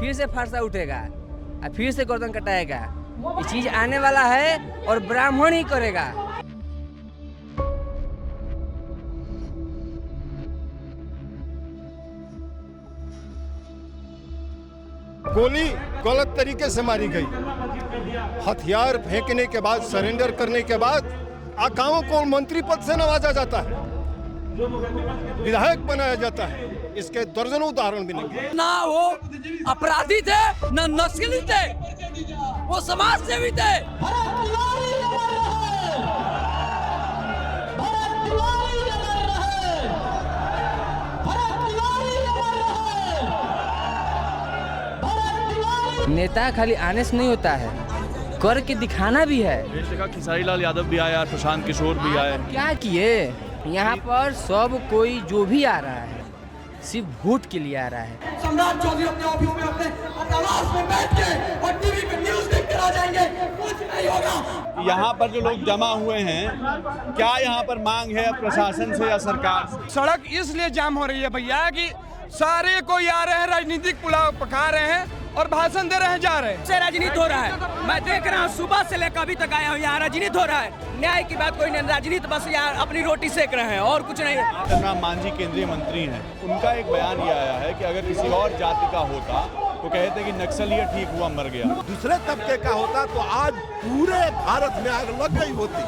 फिर से फरसा उठेगा और फिर से गर्दन कटाएगा। ये चीज आने वाला है और ब्राह्मण ही करेगा। गोली गलत तरीके से मारी गई। हथियार फेंकने के बाद, सरेंडर करने के बाद आकाओं को मंत्री पद से नवाजा जाता है, विधायक बनाया जाता है। इसके दर्जनों उदाहरण भी नहीं। ना वो अपराधी थे, ना नक्सली थे, वो समाज सेवी थे। नेता खाली आने से नहीं होता है, करके दिखाना भी है। खेसारी लाल यादव भी आया, प्रशांत किशोर भी आए। क्या किए? यहाँ पर सब कोई जो भी आ रहा है सिर्फ वोट के लिए आ रहा है। सम्राट चौधरी अपने ऑफिस में अपने आवास में बैठ के और टीवी पे न्यूज़ देख कर आ जाएंगे, कुछ नहीं होगा। यहाँ पर जो लोग जमा हुए हैं, क्या यहाँ पर मांग है प्रशासन से या सरकार से? सड़क इसलिए जाम हो रही है भैया कि सारे कोई आ रहे हैं, राजनीतिक पुलाव पका रहे हैं और भाषण दे रहे हैं, जा रहे हैं। से राजनीति हो रहा है, मैं देख रहा हूँ सुबह से लेकर अभी तक आया हूँ, यहाँ राजनीति हो रहा है। न्याय की बात कोई नहीं, राजनीति बस यहाँ अपनी रोटी सेक रहे हैं और कुछ नहीं। जीतन मांझी केंद्रीय मंत्री हैं, उनका एक बयान ये आया है कि अगर किसी और जाति का होता तो कहते कि नक्सली ठीक हुआ मर गया। दूसरे तबके का होता तो आज पूरे भारत में आग लग गई होती,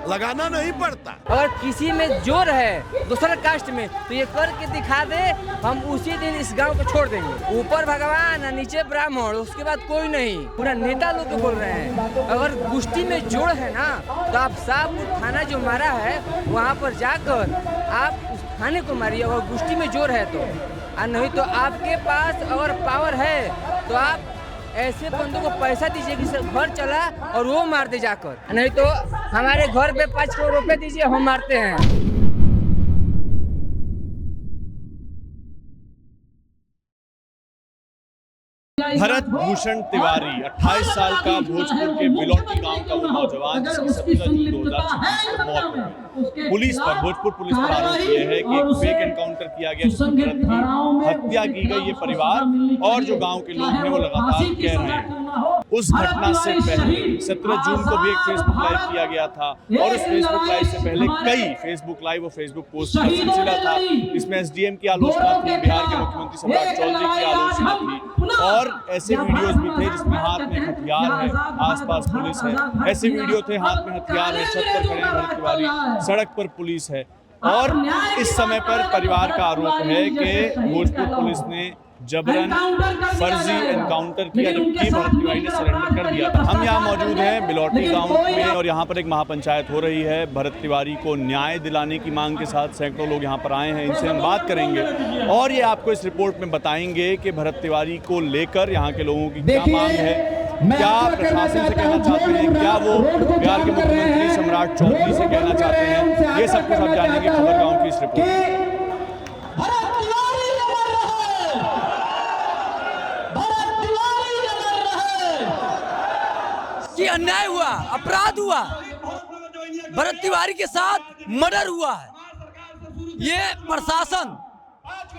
लगाना नहीं पड़ता। अगर किसी में जोर है दूसरे कास्ट में तो ये करके दिखा दे, हम उसी दिन इस गांव को छोड़ देंगे। ऊपर भगवान और नीचे ब्राह्मण, उसके बाद कोई नहीं। पूरा नेता लोग तो बोल रहे हैं अगर गुष्टी में जोड़ है ना तो आप साहब थाना जो मारा है वहाँ पर जाकर आप उस थाने को मारिए अगर गुष्टी में जोर है तो। और नहीं तो आपके पास अगर पावर है तो आप ऐसे बंदों को पैसा दीजिए कि घर चला और वो मार दे जाकर, नहीं तो हमारे घर पे 5 करोड़ रुपए दीजिए, हम मारते हैं। भरत भूषण तिवारी 28 साल का भोजपुर के बिलौटी गांव का वो नौजवान जिसकी 17 जून 2026 को मौत हो गई। पुलिस पर, भोजपुर पुलिस पर आरोप ये है कि एक फेक एनकाउंटर किया गया जिसमें भरत की हत्या की गई। ये परिवार और जो गांव के लोग हैं वो लगातार कह रहे हैं। उस घटना से पहले 17 जून को भी एक फेसबुक लाइव किया गया था और उस फेसबुक लाइव से पहले कई फेसबुक लाइव और फेसबुक पोस्ट का सिलसिला था। इसमें एसडीएम की आलोचना थी, बिहार के मुख्यमंत्री सम्राट चौधरी की आलोचना थी और ऐसे वीडियोस भी थे जिसमें हाथ में हथियार है, आसपास पुलिस है। ऐसे वीडियो थे हाथ में हथियार है, छत पर खड़े हैं भरत तिवारी, सड़क पर पुलिस है। और इस समय पर परिवार का आरोप है कि भोजपुर पुलिस ने जबरन फर्जी एनकाउंटर किया जबकि भरत तिवारी ने सरेंडर कर दिया था। हम यहाँ मौजूद हैं बिलौटी गांव में और यहाँ पर एक महापंचायत हो रही है। भरत तिवारी को न्याय दिलाने की मांग के साथ सैकड़ों लोग यहाँ पर आए हैं, इनसे हम बात करेंगे और ये आपको इस रिपोर्ट में बताएंगे कि भरत तिवारी को लेकर यहाँ के लोगों की क्या मांग है, क्या प्रशासन से कहना चाहते हैं, क्या वो बिहार के मुख्यमंत्री सम्राट चौधरी से कहना चाहते हैं। ये सब कुछ आप जानेंगे खबर गाँव की इस रिपोर्ट। कि अन्याय हुआ, अपराध हुआ, भरत तिवारी के साथ मर्डर हुआ है। ये प्रशासन,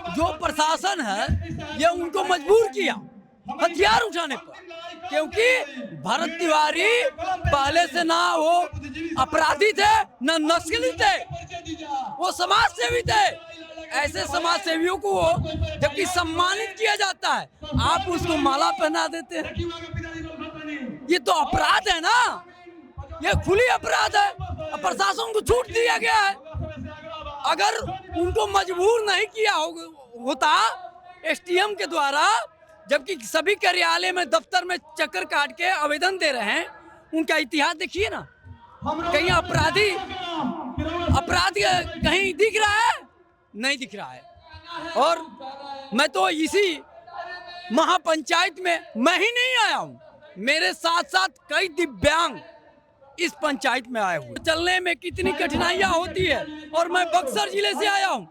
जो प्रशासन है ये उनको मजबूर किया हथियार उठाने पर, क्योंकि भरत तिवारी पहले से ना वो अपराधी थे ना नक्सली थे, वो समाज सेवी थे। ऐसे समाज सेवियों को जबकि सम्मानित किया जाता है, आप उसको माला पहना देते हैं। ये तो अपराध है ना, ये खुली अपराध है। प्रशासन को छूट दिया गया है। अगर उनको मजबूर नहीं किया होता एसडीएम के द्वारा, जबकि सभी कार्यालय में दफ्तर में चक्कर काट के आवेदन दे रहे हैं, उनका इतिहास देखिए ना, कहीं अपराध कहीं दिख रहा है? नहीं दिख रहा है। और मैं तो इसी महापंचायत में मैं ही नहीं आया हूँ, मेरे साथ साथ कई दिव्यांग इस पंचायत में आए हुए। चलने में कितनी कठिनाइयां होती है और मैं बक्सर जिले से आया हूं।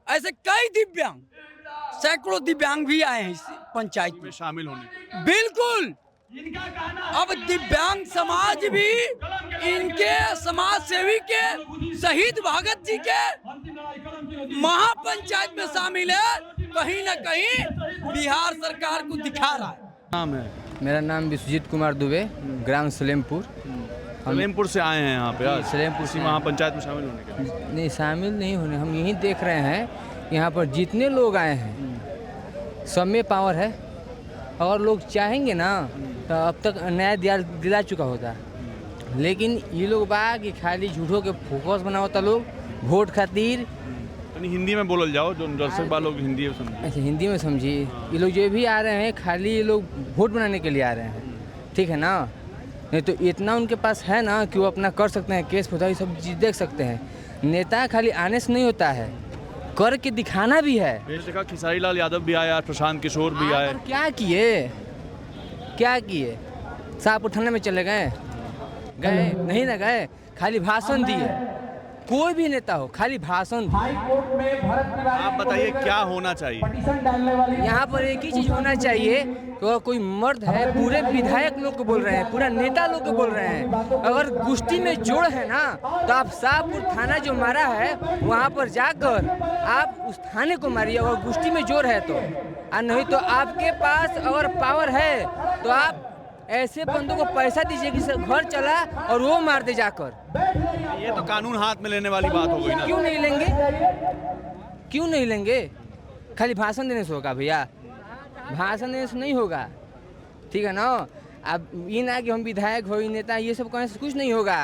ऐसे कई दिव्यांग, सैकड़ों दिव्यांग भी आए हैं इस पंचायत में शामिल होने। बिल्कुल, अब दिव्यांग समाज भी इनके समाज सेवी के शहीद भगत जी के महापंचायत में शामिल है, कहीं ना कहीं बिहार सरकार को दिखा रहा है। नाम है? मेरा नाम विश्वजीत कुमार दुबे, ग्राम सलेमपुर। सलेमपुर से आए हैं यहाँ पे आज? सलेमपुर से वहाँ पंचायत में शामिल होने के लिए? नहीं, शामिल नहीं होने, हम यहीं देख रहे हैं। यहाँ पर जितने लोग आए हैं सब में पावर है। अगर लोग चाहेंगे ना तो अब तक न्याय दिला चुका होता, लेकिन ये लोग बा कि खाली झूठों के फोकस बना होता लोग वोट खातिर। यानी हिंदी में बोलल जाओ, जो दर्शक बा लोग हिंदी में समझे। अच्छा, हिंदी में समझिए। ये लोग जो भी आ रहे हैं खाली ये लोग वोट बनाने के लिए आ रहे हैं, ठीक है ना। नहीं तो इतना उनके पास है ना कि वो अपना कर सकते हैं, केस फौजदारी सब चीज़ देख सकते हैं। नेता खाली आने से नहीं होता है, करके दिखाना भी है। देखा खेसारी लाल यादव भी आया, प्रशांत किशोर भी आए। क्या किए, क्या किए? शाहपुर थाने में चले गए? गए नहीं ना गए, खाली भाषण दिए। कोई भी नेता हो खाली भाषण दिए। आप बताइए क्या होना चाहिए? यहाँ पर एक ही चीज होना चाहिए, तो कोई मर्द है, पूरे विधायक लोग को बोल रहे हैं, पूरा नेता लोग को बोल रहे हैं, अगर गुस्ती में जोड़ है ना तो आप शाहपुर थाना जो मारा है वहाँ पर जाकर आप उस थाने को मारिए, अगर गुस्ती में जोड़ है तो। और नहीं तो आपके पास अगर पावर है तो आप ऐसे बंदों को पैसा दीजिए कि घर चला और वो मार दे जाकर। ये तो कानून हाथ में लेने वाली बात हो गई ना। क्यों नहीं लेंगे, क्यों नहीं लेंगे? खाली भाषण देने से होगा भैया, भाषण देने से नहीं होगा, ठीक है ना। अब ये ना कि हम विधायक हो, नेता, ये सब कहने से कुछ नहीं होगा,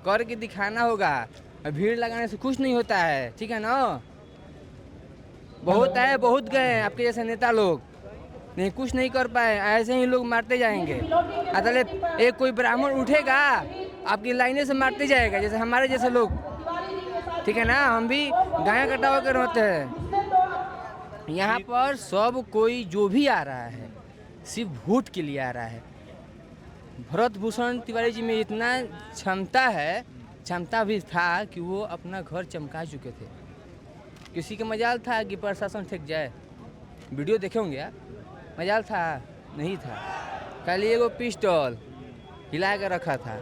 करके दिखाना होगा। भीड़ लगाने से कुछ नहीं होता है, ठीक है ना। बहुत आए, बहुत गए आपके जैसे नेता लोग, नहीं कुछ नहीं कर पाए, ऐसे ही लोग मारते जाएंगे। अदालत एक कोई ब्राह्मण उठेगा आपकी लाइने से मारते जाएगा, जैसे हमारे जैसे लोग, ठीक है ना। हम भी गाय कटावा कर होते हैं। यहाँ पर सब कोई जो भी आ रहा है सिर्फ वोट के लिए आ रहा है। भरत भूषण तिवारी जी में इतना क्षमता भी था कि वो अपना घर चमका चुके थे। किसी का मजाल था कि प्रशासन ठेक जाए? वीडियो देखे होंगे आप, मजाल था? नहीं था। खाली एगो पिस्टल हिला कर रखा था।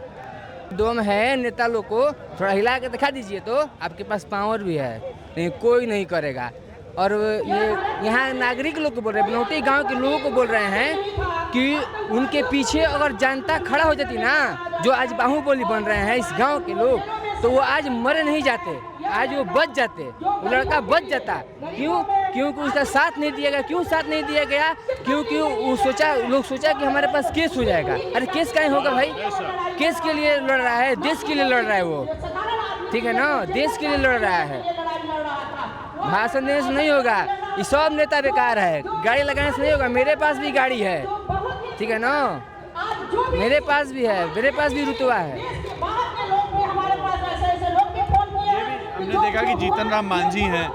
दम है नेता लोग को, थोड़ा हिला के दिखा दीजिए तो आपके पास पावर भी है, नहीं कोई नहीं करेगा। और ये यहाँ नागरिक लोग को बोल रहे हैं, बनौटी गांव के लोगों को बोल रहे हैं कि उनके पीछे अगर जनता खड़ा हो जाती ना, जो आज बाहुबली बन रहे हैं इस गांव के लोग, तो वो आज मरे नहीं जाते, आज वो बच जाते, वो लड़का बच जाता। क्यों? क्योंकि उसका साथ नहीं दिया गया। क्यों साथ नहीं दिया गया? क्योंकि लोग सोचा कि हमारे पास केस हो जाएगा। अरे केस काहे होगा भाई? केस के लिए लड़ रहा है, देश के लिए लड़ रहा है वो, ठीक है ना, देश के लिए लड़ रहा है। भाषण देने से नहीं होगा, ये सब नेता बेकार है। गाड़ी लगाने से नहीं होगा, मेरे पास भी गाड़ी है, ठीक है ना, मेरे पास भी है, मेरे पास भी रुतबा है। हमने देखा कि जीतन राम मांझी हैं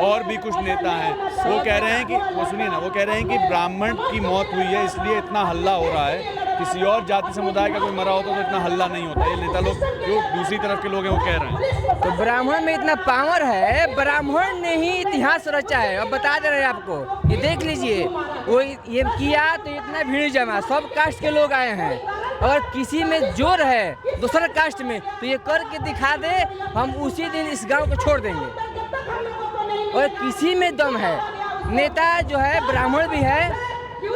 और भी कुछ नेता हैं, वो कह रहे हैं कि वो सुनिए ना, वो कह रहे हैं कि ब्राह्मण की मौत हुई है इसलिए इतना हल्ला हो रहा है, किसी और जाति समुदाय का कोई मरा होता तो इतना हल्ला नहीं होता। ये नेता लोग जो दूसरी तरफ के लोग हैं वो कह रहे हैं। तो ब्राह्मण में इतना पावर है, ब्राह्मण ने ही इतिहास रचा है। अब बता दे रहे हैं आपको, ये देख लीजिए, वो ये किया तो इतना भीड़ जमा, सब कास्ट के लोग आए हैं। अगर किसी में जोर है दूसरा कास्ट में तो ये करके दिखा दे, हम उसी दिन इस गांव को छोड़ देंगे। और किसी में दम है, नेता जो है ब्राह्मण भी है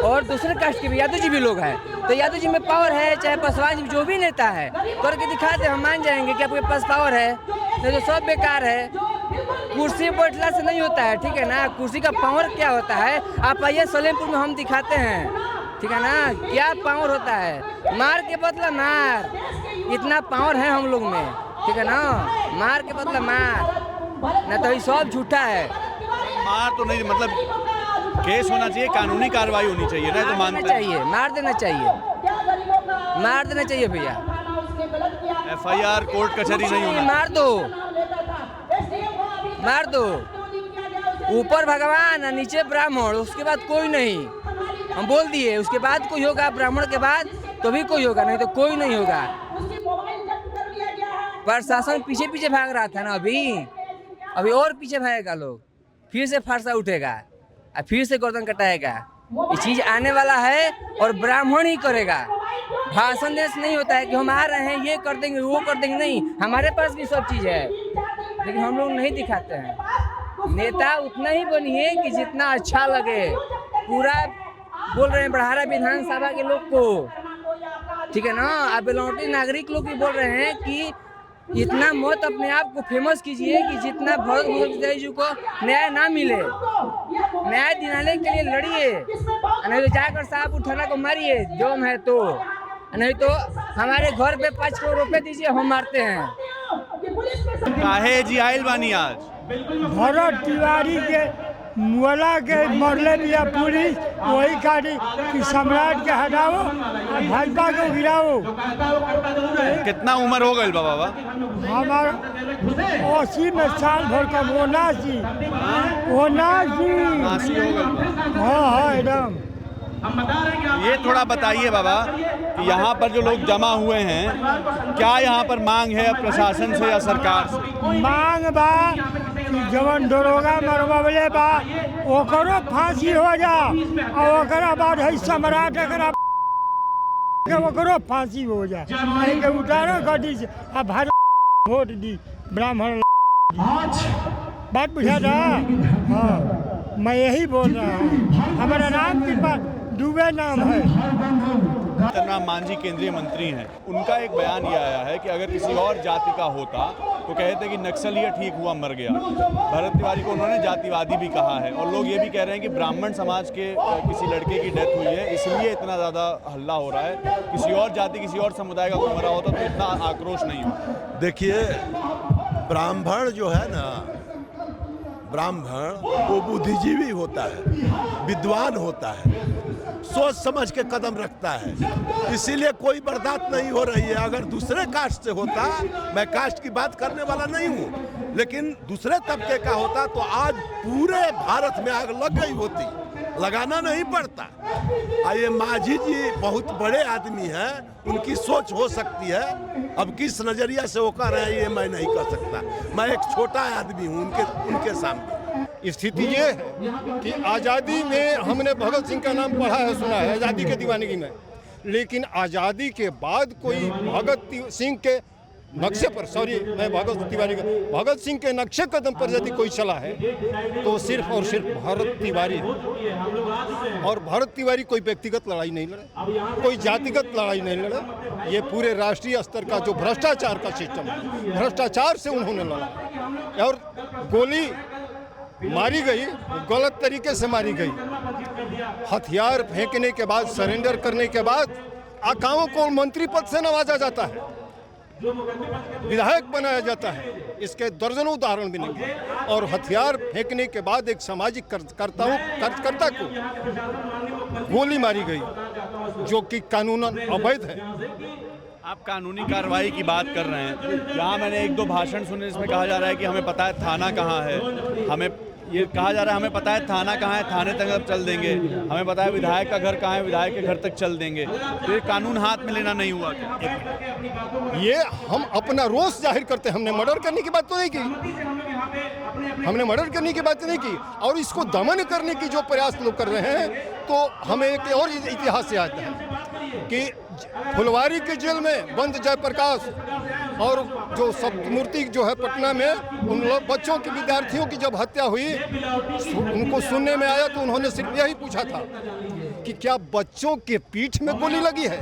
और दूसरे कास्ट के भी, यादव जी भी लोग हैं, तो यादव जी में पावर है, चाहे पासवान जी जो भी नेता है, करके दिखा दे, हम मान जाएंगे कि आपके पास पावर है। नहीं तो सब बेकार है। कुर्सी बैठला से नहीं होता है, ठीक है ना, कुर्सी का पावर क्या होता है आप आइए सलेमपुर में, हम दिखाते हैं, ठीक है ना, क्या पावर होता है। मार के बदला मार, इतना पावर है हम लोग में, ठीक है ना, मार के बदला मार, ना तो ये सब झूठा है। मार तो नहीं, मतलब केस होना चाहिए, कानूनी कार्रवाई होनी चाहिए ना, तो मानते चाहिए, मार देना चाहिए, मार देना चाहिए भैया। FIR कोर्ट कचहरी नहीं होना, मार दो, मार दो। ऊपर भगवान और नीचे ब्राह्मण, उसके बाद कोई नहीं, हम बोल दिए। उसके बाद कोई होगा, ब्राह्मण के बाद तो भी कोई होगा, नहीं तो कोई नहीं होगा। प्रशासन पीछे पीछे भाग रहा था ना, अभी और पीछे भागेगा लोग, फिर से फारसा उठेगा और फिर से गर्दन कटाएगा। ये चीज आने वाला है और ब्राह्मण ही करेगा। भाषण देने से नहीं होता है कि हम आ रहे हैं, ये कर देंगे, वो कर देंगे, नहीं, हमारे पास भी सब चीज़ है, लेकिन हम लोग नहीं दिखाते हैं। नेता उतना ही बनिए कि जितना अच्छा लगे। पूरा बोल रहे हैं बढ़ारा विधानसभा के लोग को, ठीक है ना। अब बिलौटी नागरिक लोग भी बोल रहे हैं कि इतना मत अपने आप को फेमस कीजिए कि जितना भरत भूषण जी को न्याय ना मिले, न्याय दिलाने के लिए लड़िए, नहीं तो जाकर साहब उठाना को मारिए जोम है तो, नहीं तो हमारे घर पे 5 करोड़ रुपए दीजिए, हम मारते हैं। काहे जी आयल बानी आज? भरत तिवारी के मुअला के मरले दिया पुलिस, वही गाड़ी कि सम्राट के हटाओ और भाजपा को गिराओ। कितना उम्र हो गई बाबा? हमारा 80 में साल भर का वो नासी नासी हो गई। हाँ एकदम। ये थोड़ा बताइए बाबा कि यहाँ पर जो लोग जमा हुए हैं, क्या यहाँ पर मांग है प्रशासन से या सरकार से? मांग बा कि जवन दरोगा मरवले बा ओकरो फांसी हो जा, और ओकरा बाद है सम्राट एकरा ओकरो फांसी हो जा, के उतारो गड्डी से आ भारत वोट दी ब्राह्मण। बात बुझा था? हाँ, मैं यही बोल रहा हूँ। हमारा नाम कृपा दुबे नाम है। जीतन मांझी केंद्रीय मंत्री हैं, उनका एक बयान ये आया है कि अगर किसी और जाति का होता तो कहते कि नक्सलिया ठीक हुआ मर गया। भरत तिवारी को उन्होंने जातिवादी भी कहा है, और लोग ये भी कह रहे हैं कि ब्राह्मण समाज के किसी लड़के की डेथ हुई है, इसलिए इतना ज़्यादा हल्ला हो रहा है। किसी और जाति किसी और समुदाय का कोई मरा होता तो इतना आक्रोश नहीं होता। देखिए, ब्राह्मण जो है ना, ब्राह्मण वो बुद्धिजीवी होता है, विद्वान होता है, सोच समझ के कदम रखता है, इसीलिए कोई बर्दाश्त नहीं हो रही है। अगर दूसरे कास्ट से होता, मैं कास्ट की बात करने वाला नहीं हूँ, लेकिन दूसरे तबके का होता तो आज पूरे भारत में आग लग गई होती, लगाना नहीं पड़ता। ये मांझी जी बहुत बड़े आदमी हैं, उनकी सोच हो सकती है, अब किस नजरिया से वो कर रहे हैं ये मैं नहीं कर सकता। मैं एक छोटा आदमी हूँ उनके सामने। स्थिति ये है कि आज़ादी में हमने भगत सिंह का नाम पढ़ा है, सुना है, आज़ादी के दीवानगी में, लेकिन आज़ादी के बाद कोई भगत सिंह के नक्शे पर, सॉरी मैं भगत तिवारी का, भगत सिंह के नक्शे कदम पर यदि कोई चला है तो सिर्फ और सिर्फ भरत तिवारी है। और भरत तिवारी कोई व्यक्तिगत लड़ाई नहीं लड़े, कोई जातिगत लड़ाई नहीं लड़े, ये पूरे राष्ट्रीय स्तर का जो भ्रष्टाचार का सिस्टम है, भ्रष्टाचार से उन्होंने लड़ा। और गोली मारी गई, गलत तरीके से मारी गई। हथियार फेंकने के बाद, सरेंडर करने के बाद आकाओं को मंत्री पद से नवाजा जाता है, विधायक बनाया जाता है। इसके दर्जनों उदाहरण भी नहीं। और हथियार फेंकने के बाद एक सामाजिक कार्यकर्ता को गोली मारी गई, जो कि कानूनन अवैध है। आप कानूनी कार्रवाई की बात कर रहे हैं, यहाँ मैंने 1-2 भाषण सुने जिसमें कहा जा रहा है कि हमें पता है थाना कहाँ है, हमें ये कहा जा रहा है हमें पता है थाना कहाँ है, थाने तक अब चल देंगे, हमें पता है विधायक का घर कहाँ है, विधायक के घर तक चल देंगे। तो ये कानून हाथ में लेना नहीं हुआ क्या? ये हम अपना रोष जाहिर करते हैं। हमने मर्डर करने की बात तो नहीं की, हमने मर्डर करने की बात नहीं की, और इसको दमन करने की जो प्रयास लोग कर रहे हैं, तो हमें एक और इतिहास याद है कि फुलवारी के जेल में बंद जयप्रकाश और जो सप्तमूर्ति जो है पटना में, उन लोग बच्चों के विद्यार्थियों की जब हत्या हुई, उनको सुनने में आया तो उन्होंने सिर्फ यही पूछा था कि क्या बच्चों के पीठ में गोली लगी है?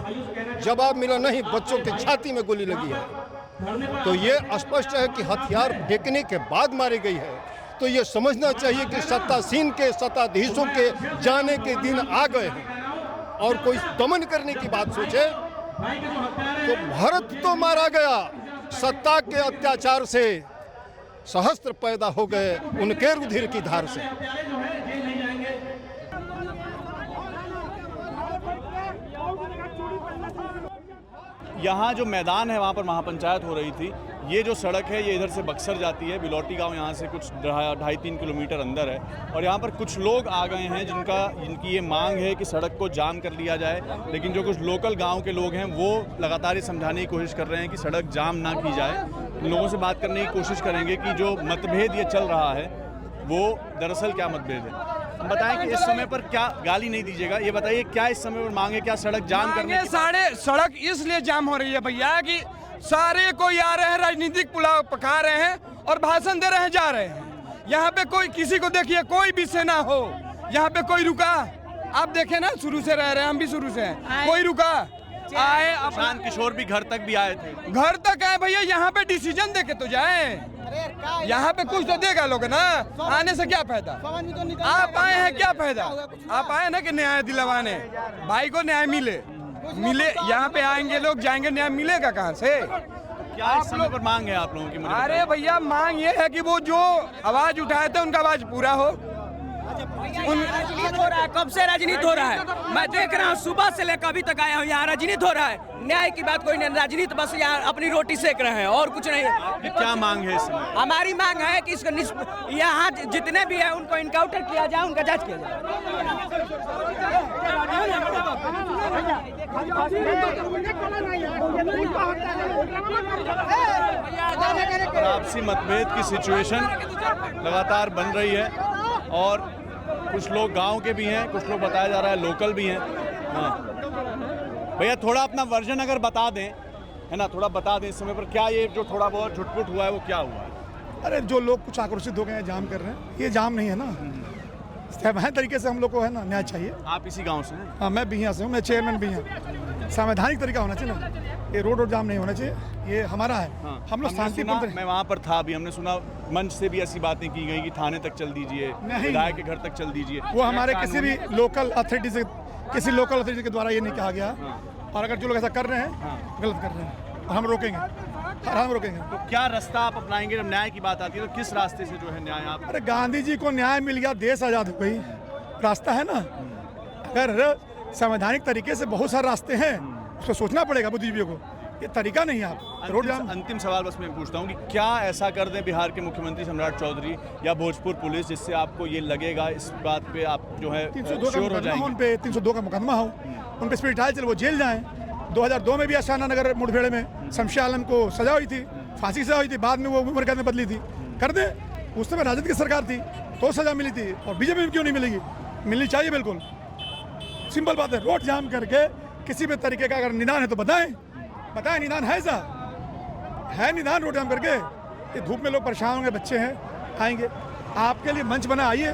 जवाब मिला नहीं, बच्चों के छाती में गोली लगी है। तो ये स्पष्ट है कि हथियार फेंकने के बाद मारी गई है। तो ये समझना चाहिए कि सत्तासीन के, सत्ताधीशों के जाने के दिन आ गए हैं, और कोई दमन करने की बात सोचे तो भारत तो मारा गया, सत्ता के अत्याचार से सहस्त्र पैदा हो गए उनके रुधिर की धार से। यहाँ जो मैदान है वहाँ पर महापंचायत हो रही थी। ये जो सड़क है ये इधर से बक्सर जाती है, बिलौटी गांव यहाँ से कुछ 2.5-3 किलोमीटर अंदर है, और यहाँ पर कुछ लोग आ गए हैं जिनकी ये मांग है कि सड़क को जाम कर लिया जाए। लेकिन जो कुछ लोकल गांव के लोग हैं वो लगातार ये समझाने की कोशिश कर रहे हैं कि सड़क जाम ना की जाए। लोगों से बात करने की कोशिश करेंगे कि जो मतभेद ये चल रहा है वो दरअसल क्या मतभेद है। हम बताएं कि इस समय पर क्या, गाली नहीं दीजिएगा, ये बताइए क्या इस समय पर मांगे, क्या सड़क जाम करने की? सारे सड़क इसलिए जाम हो रही है भैया कि सारे कोई आ रहे हैं, राजनीतिक पुलाव पका रहे हैं और भाषण दे रहे हैं, जा रहे हैं। यहाँ पे कोई किसी को देखिए कोई भी सेना हो, यहाँ पे कोई रुका? आप देखे ना, शुरू से रह रहे हैं, हम भी शुरू से हैं, कोई रुका? आए प्रशांत किशोर भी घर तक भी आए थे। घर तक आए भैया, यहाँ पे डिसीजन दे के तो जाए, यहाँ पे कुछ तो देगा लोग ना। आने से क्या फायदा? आप आए हैं क्या फायदा? आप आए ना कि न्याय दिलवाने, भाई को न्याय मिले। यहाँ पे आएंगे लोग, जाएंगे, न्याय मिलेगा कहाँ से? क्या इस समय पर मांग है आप लोगों की? अरे भैया मांग ये है कि वो जो आवाज उठाए थे उनका आवाज पूरा हो। राजनीति हो रहा है, कब से राजनीति हो रहा है? मैं देख रहा हूँ, सुबह से लेकर अभी तक आया हूँ, यहाँ राजनीति हो रहा है। न्याय की बात कोई नहीं, राजनीति बस यहाँ अपनी रोटी सेक रहे हैं और कुछ नहीं है। क्या मांग है इसमें? हमारी मांग है कि इसको यहाँ जितने भी है उनको इनकाउंटर किया जाए, उनका जांच किया जाए। आपसी मतभेद की सिचुएशन लगातार बन रही है और कुछ लोग गांव के भी हैं, कुछ लोग बताया जा रहा है लोकल भी हैं। हाँ भैया, थोड़ा अपना वर्जन अगर बता दें, है ना, थोड़ा बता दें इस समय पर क्या ये जो थोड़ा बहुत झुटपुट हुआ है वो क्या हुआ है? अरे जो लोग कुछ आक्रोशित हो गए हैं, जाम कर रहे हैं, ये जाम नहीं है ना। संवैधानिक तरीके से हम लोग को है ना न्याय चाहिए। आप इसी गांव से हैं? हाँ, मैं भी यहाँ से हूँ, मैं चेयरमैन भी यहाँ। संवैधानिक तरीका होना चाहिए ना, ये रोड जाम नहीं होना चाहिए, ये हमारा है। हाँ, हम लोग शांतिपूर्ण। मैं वहाँ पर था, अभी हमने सुना मंच से भी ऐसी बातें की गई कि थाने तक चल दीजिए, विधायक के घर तक चल दीजिए। वो हमारे किसी भी लोकल अथॉरिटी से, किसी लोकल अथॉरिटी के द्वारा ये नहीं कहा गया। और अगर जो लोग ऐसा कर रहे हैं, गलत कर रहे हैं, और हम रोकेंगे, हम रोकेंगे। तो क्या रास्ता आप अपनाएंगे जब न्याय की बात आती है? तो किस रास्ते से जो है न्याय आप? अरे गांधी जी को न्याय मिल गया, देश आजाद हो गई, रास्ता है ना। अगर संवैधानिक तरीके से बहुत सारे रास्ते हैं, उसको सोचना पड़ेगा बुद्धिजीवियों को, ये तरीका नहीं है। आप रोड जाम। अंतिम सवाल बस मैं पूछता हूँ कि क्या ऐसा कर दें बिहार के मुख्यमंत्री सम्राट चौधरी या भोजपुर पुलिस जिससे आपको ये लगेगा, इस बात पे आप जो है 302 का श्योर हो मुकदमा हो, जाएंगे? उन पे 302 का मुकदमा हो, उन पे स्पीड ट्रायल चले, वो जेल जाएं। 2002 में भी अशाना नगर मुठभेड़ में शमशेर आलम को सजा हुई थी, फांसी सजा हुई थी, बाद में वो उम्र कैद में बदली थी। कर दें, उस समय राजद की सरकार थी तो सजा मिली थी, और बीजेपी में क्यों नहीं मिलेगी? मिलनी चाहिए बिल्कुल, सिंपल बात है। रोड जाम करके किसी भी तरीके का अगर निदान है तो बताएं, बताएं निदान है ऐसा है? निदान रोड जाम करके ये धूप में लोग परेशान होंगे, बच्चे हैं, आएंगे। आपके लिए मंच बना, आइए,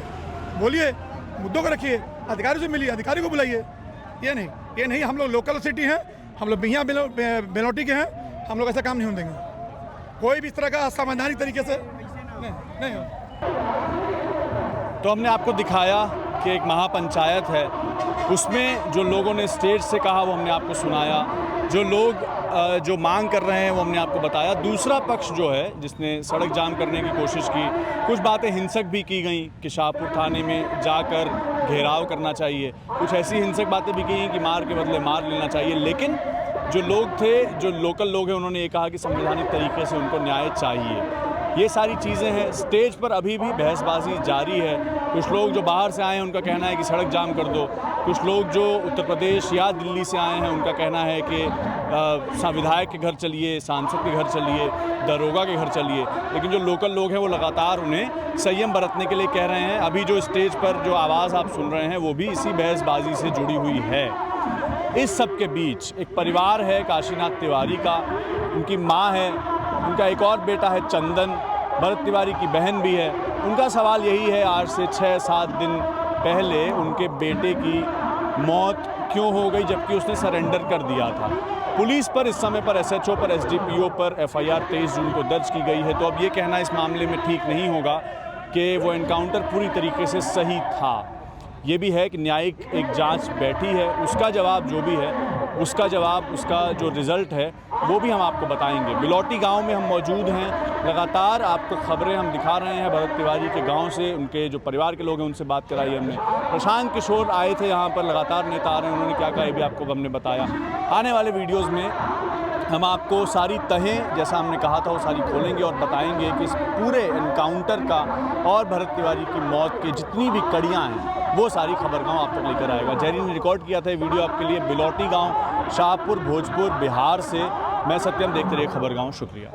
बोलिए, मुद्दों को रखिए, अधिकारी से मिलिए, अधिकारी को बुलाइए। ये नहीं, हम लोग लोकल सिटी हैं, हम लोग बिहियाँ बेलौटी के हैं, हम लोग ऐसा काम नहीं होने देंगे। कोई भी इस तरह का संवैधानिक तरीके से नहीं हो। तो हमने आपको दिखाया कि एक महापंचायत है, उसमें जो लोगों ने स्टेज से कहा वो हमने आपको सुनाया, जो लोग जो मांग कर रहे हैं वो हमने आपको बताया। दूसरा पक्ष जो है जिसने सड़क जाम करने की कोशिश की, कुछ बातें हिंसक भी की गई कि शाहपुर थाने में जाकर घेराव करना चाहिए, कुछ ऐसी हिंसक बातें भी की गई कि मार के बदले मार लेना चाहिए। लेकिन जो लोग थे, जो लोकल लोग हैं, उन्होंने ये कहा कि संवैधानिक तरीके से उनको न्याय चाहिए। ये सारी चीज़ें हैं। स्टेज पर अभी भी बहसबाजी जारी है। कुछ लोग जो बाहर से आए हैं उनका कहना है कि सड़क जाम कर दो, कुछ लोग जो उत्तर प्रदेश या दिल्ली से आए हैं उनका कहना है कि विधायक के घर चलिए, सांसद के घर चलिए, दरोगा के घर चलिए। लेकिन जो लोकल लोग हैं वो लगातार उन्हें संयम बरतने के लिए कह रहे हैं। अभी जो स्टेज पर जो आवाज़ आप सुन रहे हैं वो भी इसी बहसबाजी से जुड़ी हुई है। इस सब के बीच एक परिवार है काशीनाथ तिवारी का, उनकी माँ है, उनका एक और बेटा है चंदन, भरत तिवारी की बहन भी है। उनका सवाल यही है, आज से 6-7 दिन पहले उनके बेटे की मौत क्यों हो गई जबकि उसने सरेंडर कर दिया था। पुलिस पर इस समय पर SHO पर SDPO पर FIR 23 जून को दर्ज की गई है। तो अब ये कहना इस मामले में ठीक नहीं होगा कि वो एनकाउंटर पूरी तरीके से सही था। ये भी है कि न्यायिक एक जांच बैठी है, उसका जवाब जो भी है, उसका जवाब, उसका जो रिज़ल्ट है वो भी हम आपको बताएंगे। बिलौटी गांव में हम मौजूद हैं, लगातार आपको खबरें हम दिखा रहे हैं भरत तिवारी के गांव से। उनके जो परिवार के लोग हैं उनसे बात कराई हमने। प्रशांत किशोर आए थे यहाँ पर, लगातार नेता आ रहे हैं, उन्होंने क्या कहा ये भी आपको हमने बताया। आने वाले वीडियोज़ में हम आपको सारी तहें, जैसा हमने कहा था, वो सारी खोलेंगे और बताएंगे कि इस पूरे एनकाउंटर का और भरत तिवारी की मौत की जितनी भी कड़ियाँ हैं वो सारी खबरगांव आप तक लेकर आएगा। जैरी ने रिकॉर्ड किया था ये वीडियो आपके लिए, बिलौटी गांव, शाहपुर, भोजपुर, बिहार से। मैं सत्यम, देखते रहिए खबरगांव। शुक्रिया।